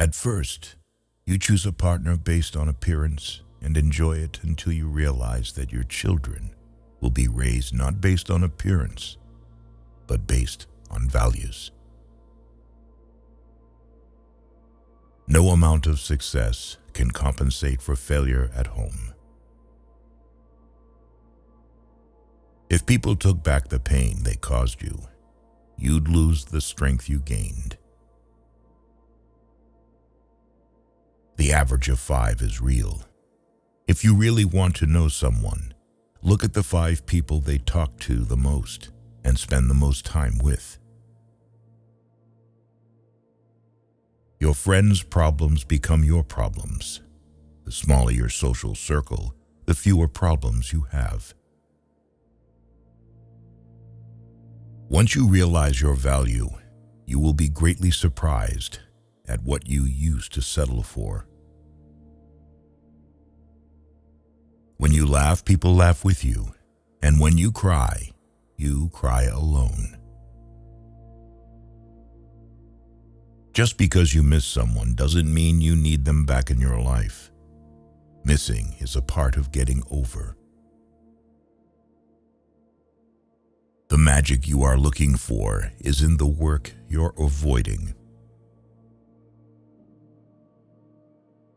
At first, you choose a partner based on appearance and enjoy it until you realize that your children will be raised not based on appearance, but based on values. No amount of success can compensate for failure at home. If people took back the pain they caused you, you'd lose the strength you gained. The average of 5 is real. If you really want to know someone, look at the 5 people they talk to the most and spend the most time with. Your friends' problems become your problems. The smaller your social circle, the fewer problems you have. Once you realize your value, you will be greatly surprised at what you used to settle for. When you laugh, people laugh with you, and when you cry alone. Just because you miss someone doesn't mean you need them back in your life. Missing is a part of getting over. The magic you are looking for is in the work you're avoiding.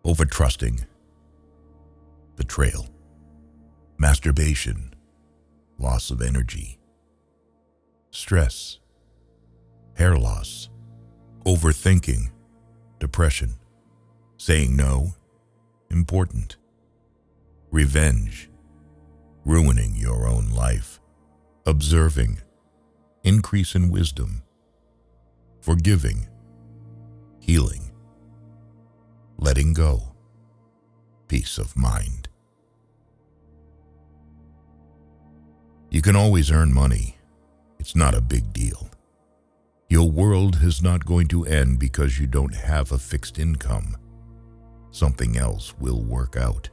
Overtrusting, betrayal, masturbation, loss of energy, stress, hair loss, overthinking, depression, saying no, important, revenge, ruining your own life, observing, increase in wisdom, forgiving, healing, letting go, peace of mind. You can always earn money. It's not a big deal. Your world is not going to end because you don't have a fixed income. Something else will work out.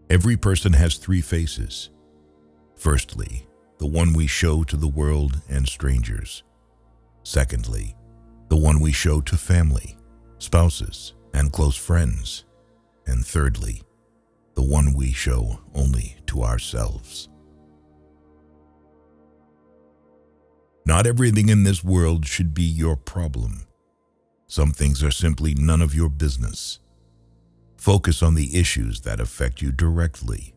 Every person has 3 faces. Firstly, the one we show to the world and strangers. Secondly, the one we show to family, spouses, and close friends. And thirdly, the one we show only to ourselves. Not everything in this world should be your problem. Some things are simply none of your business. Focus on the issues that affect you directly.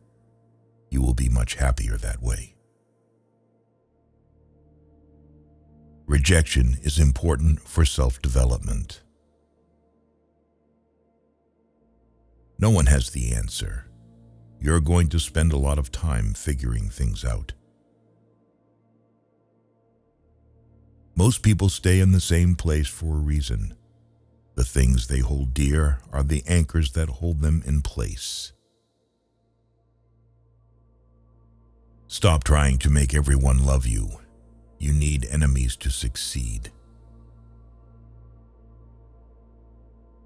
You will be much happier that way. Rejection is important for self-development. No one has the answer. You're going to spend a lot of time figuring things out. Most people stay in the same place for a reason. The things they hold dear are the anchors that hold them in place. Stop trying to make everyone love you. You need enemies to succeed.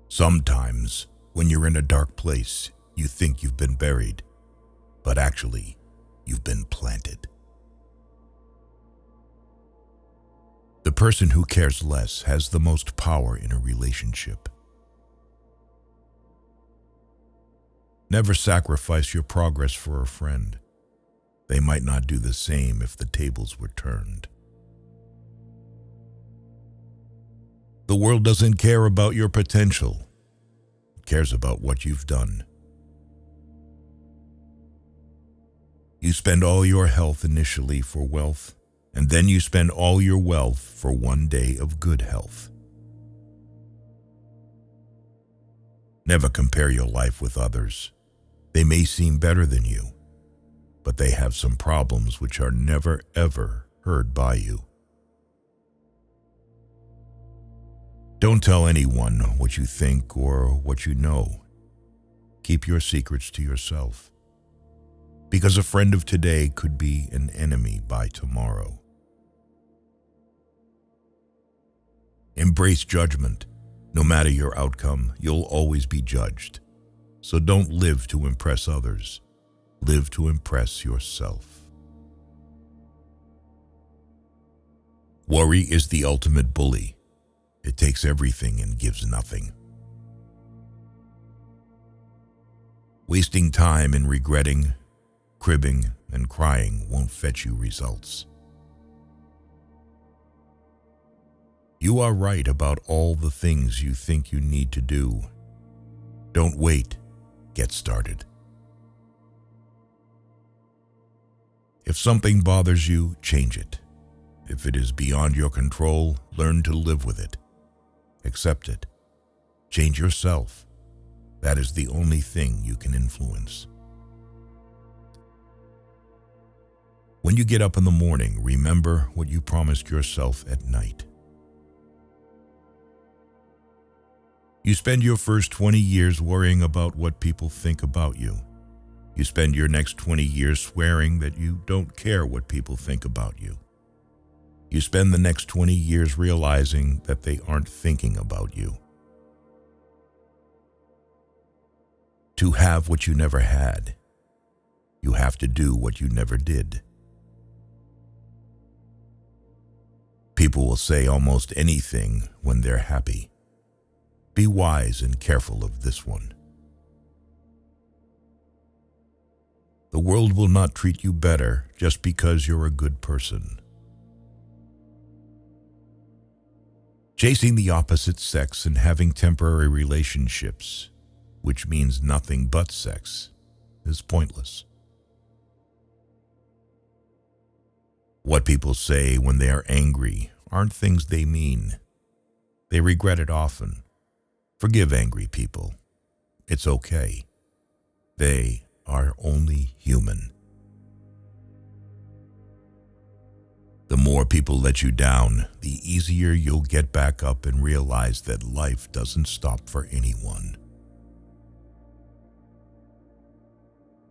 Sometimes, when you're in a dark place, you think you've been buried, but actually, you've been planted. The person who cares less has the most power in a relationship. Never sacrifice your progress for a friend. They might not do the same if the tables were turned. The world doesn't care about your potential. It cares about what you've done. You spend all your health initially for wealth, and then you spend all your wealth for one day of good health. Never compare your life with others. They may seem better than you, but they have some problems which are never ever heard by you. Don't tell anyone what you think or what you know. Keep your secrets to yourself, because a friend of today could be an enemy by tomorrow. Embrace judgment. No matter your outcome, you'll always be judged. So don't live to impress others. Live to impress yourself. Worry is the ultimate bully. It takes everything and gives nothing. Wasting time in regretting, cribbing, and crying won't fetch you results. You are right about all the things you think you need to do. Don't wait, get started. If something bothers you, change it. If it is beyond your control, learn to live with it. Accept it. Change yourself. That is the only thing you can influence. When you get up in the morning, remember what you promised yourself at night. You spend your first 20 years worrying about what people think about you. You spend your next 20 years swearing that you don't care what people think about you. You spend the next 20 years realizing that they aren't thinking about you. To have what you never had, you have to do what you never did. People will say almost anything when they're happy. Be wise and careful of this one. The world will not treat you better just because you're a good person. Chasing the opposite sex and having temporary relationships, which means nothing but sex, is pointless. What people say when they are angry aren't things they mean. They regret it often. Forgive angry people. It's okay. They are only human. The more people let you down, the easier you'll get back up and realize that life doesn't stop for anyone.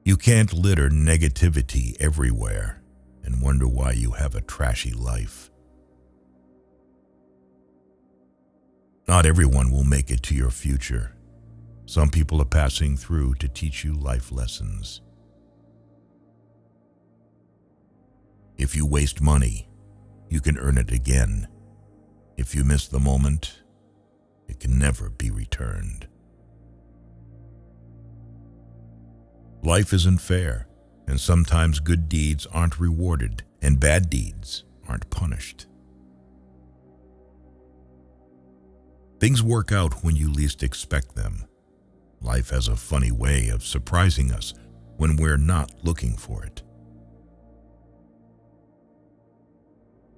You can't litter negativity everywhere and wonder why you have a trashy life. Not everyone will make it to your future. Some people are passing through to teach you life lessons. If you waste money, you can earn it again. If you miss the moment, it can never be returned. Life isn't fair, and sometimes good deeds aren't rewarded, and bad deeds aren't punished. Things work out when you least expect them. Life has a funny way of surprising us when we're not looking for it.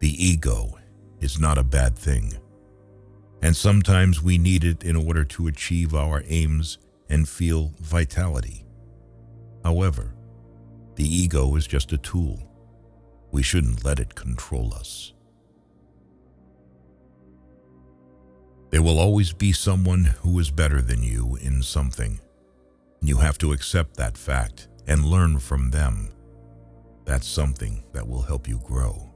The ego is not a bad thing, and sometimes we need it in order to achieve our aims and feel vitality. However, the ego is just a tool. We shouldn't let it control us. There will always be someone who is better than you in something. You have to accept that fact and learn from them. That's something that will help you grow.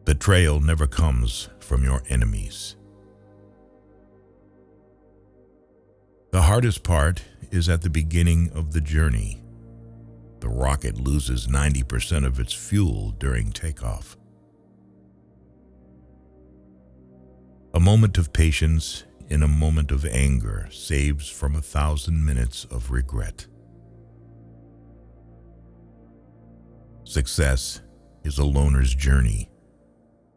Betrayal never comes from your enemies. The hardest part is at the beginning of the journey. The rocket loses 90% of its fuel during takeoff. A moment of patience in a moment of anger saves from 1,000 minutes of regret. Success is a loner's journey.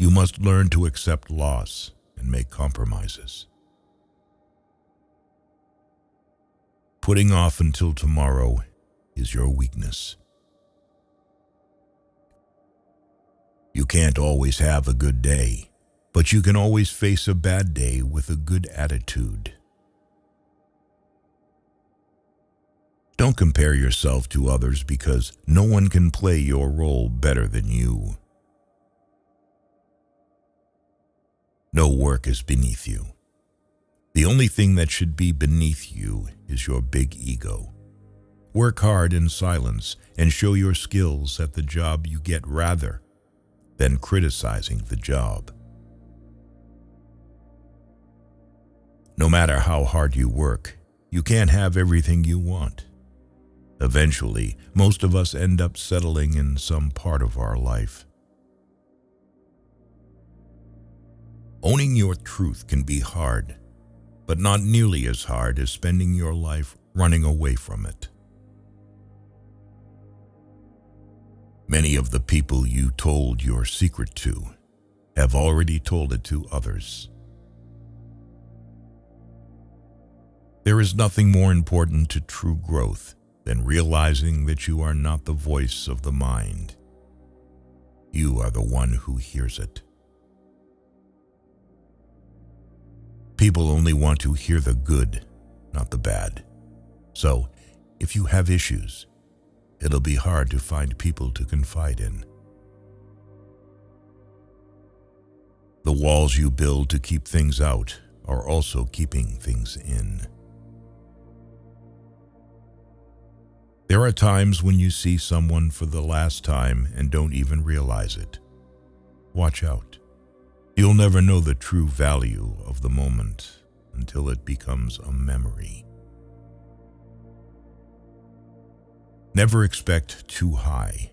You must learn to accept loss and make compromises. Putting off until tomorrow is your weakness. You can't always have a good day, but you can always face a bad day with a good attitude. Don't compare yourself to others because no one can play your role better than you. No work is beneath you. The only thing that should be beneath you is your big ego. Work hard in silence and show your skills at the job you get rather than criticizing the job. No matter how hard you work, you can't have everything you want. Eventually, most of us end up settling in some part of our life. Owning your truth can be hard, but not nearly as hard as spending your life running away from it. Many of the people you told your secret to have already told it to others. There is nothing more important to true growth than realizing that you are not the voice of the mind. You are the one who hears it. People only want to hear the good, not the bad. So, if you have issues, it'll be hard to find people to confide in. The walls you build to keep things out are also keeping things in. There are times when you see someone for the last time and don't even realize it. Watch out. You'll never know the true value of the moment until it becomes a memory. Never expect too high.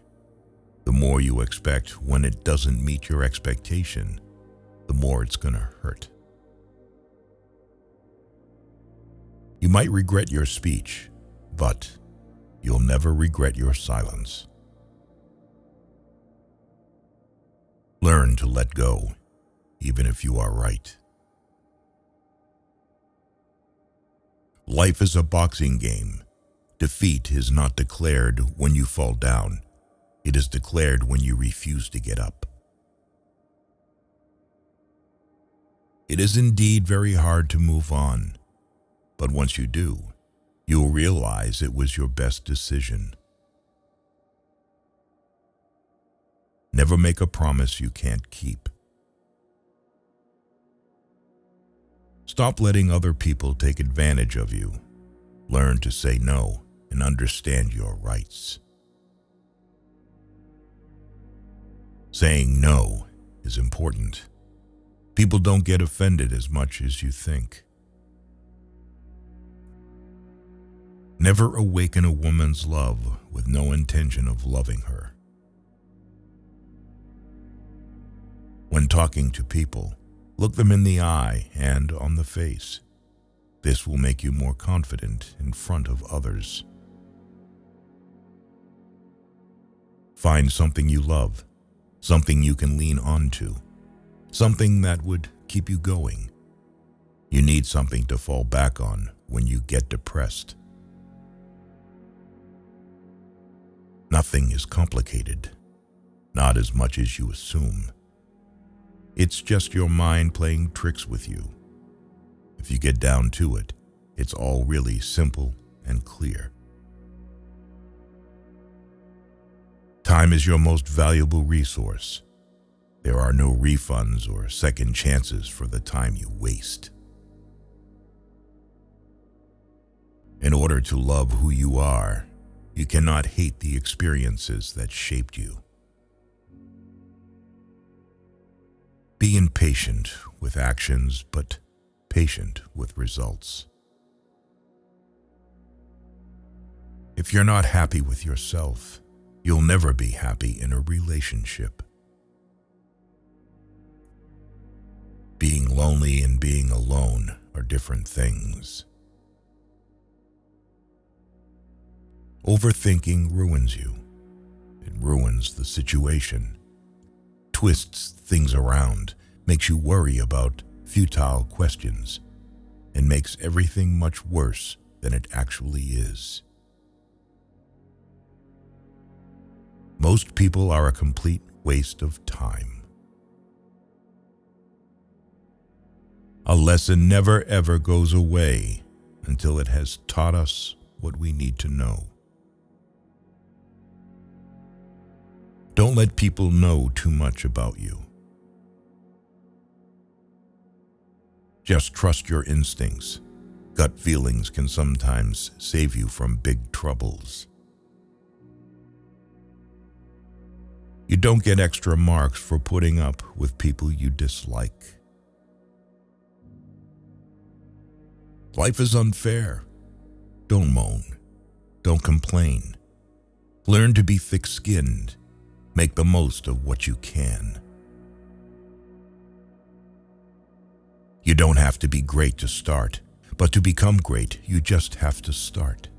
The more you expect when it doesn't meet your expectation, the more it's gonna hurt. You might regret your speech, but you'll never regret your silence. Learn to let go, even if you are right. Life is a boxing game. Defeat is not declared when you fall down. It is declared when you refuse to get up. It is indeed very hard to move on, but once you do, you'll realize it was your best decision. Never make a promise you can't keep. Stop letting other people take advantage of you. Learn to say no and understand your rights. Saying no is important. People don't get offended as much as you think. Never awaken a woman's love with no intention of loving her. When talking to people, look them in the eye and on the face. This will make you more confident in front of others. Find something you love, something you can lean onto, something that would keep you going. You need something to fall back on when you get depressed. Nothing is complicated, not as much as you assume. It's just your mind playing tricks with you. If you get down to it, it's all really simple and clear. Time is your most valuable resource. There are no refunds or second chances for the time you waste. In order to love who you are, you cannot hate the experiences that shaped you. Be impatient with actions, but patient with results. If you're not happy with yourself, you'll never be happy in a relationship. Being lonely and being alone are different things. Overthinking ruins you. It ruins the situation, twists things around, makes you worry about futile questions, and makes everything much worse than it actually is. Most people are a complete waste of time. A lesson never ever goes away until it has taught us what we need to know. Don't let people know too much about you. Just trust your instincts. Gut feelings can sometimes save you from big troubles. You don't get extra marks for putting up with people you dislike. Life is unfair. Don't moan. Don't complain. Learn to be thick-skinned. Make the most of what you can. You don't have to be great to start, but to become great, you just have to start.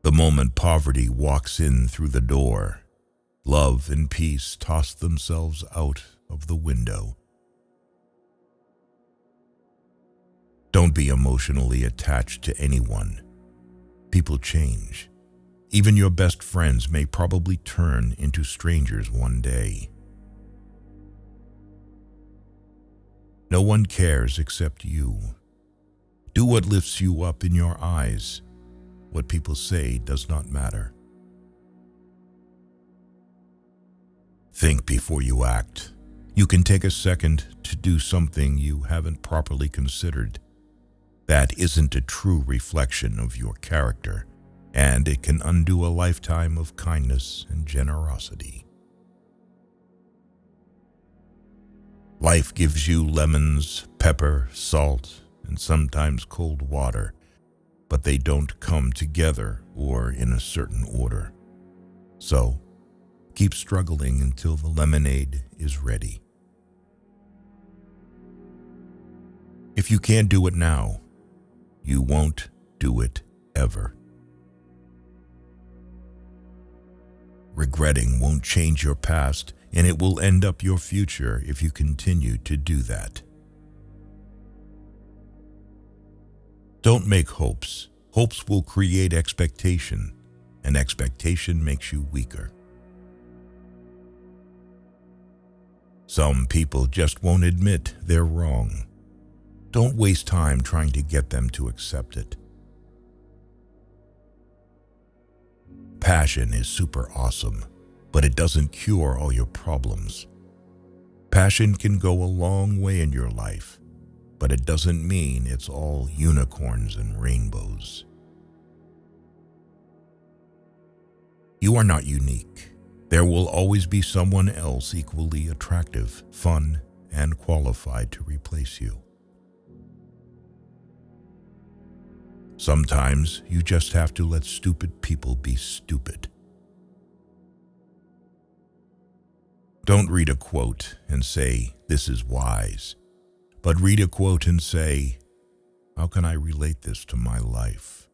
The moment poverty walks in through the door, love and peace toss themselves out of the window. Don't be emotionally attached to anyone. People change. Even your best friends may probably turn into strangers one day. No one cares except you. Do what lifts you up in your eyes. What people say does not matter. Think before you act. You can take a second to do something you haven't properly considered. That isn't a true reflection of your character, and it can undo a lifetime of kindness and generosity. Life gives you lemons, pepper, salt, and sometimes cold water, but they don't come together or in a certain order. So, keep struggling until the lemonade is ready. If you can't do it now, you won't do it ever. Regretting won't change your past, and it will end up your future if you continue to do that. Don't make hopes. Hopes will create expectation, and expectation makes you weaker. Some people just won't admit they're wrong. Don't waste time trying to get them to accept it. Passion is super awesome, but it doesn't cure all your problems. Passion can go a long way in your life, but it doesn't mean it's all unicorns and rainbows. You are not unique. There will always be someone else equally attractive, fun, and qualified to replace you. Sometimes you just have to let stupid people be stupid. Don't read a quote and say, "This is wise," but read a quote and say, "How can I relate this to my life?"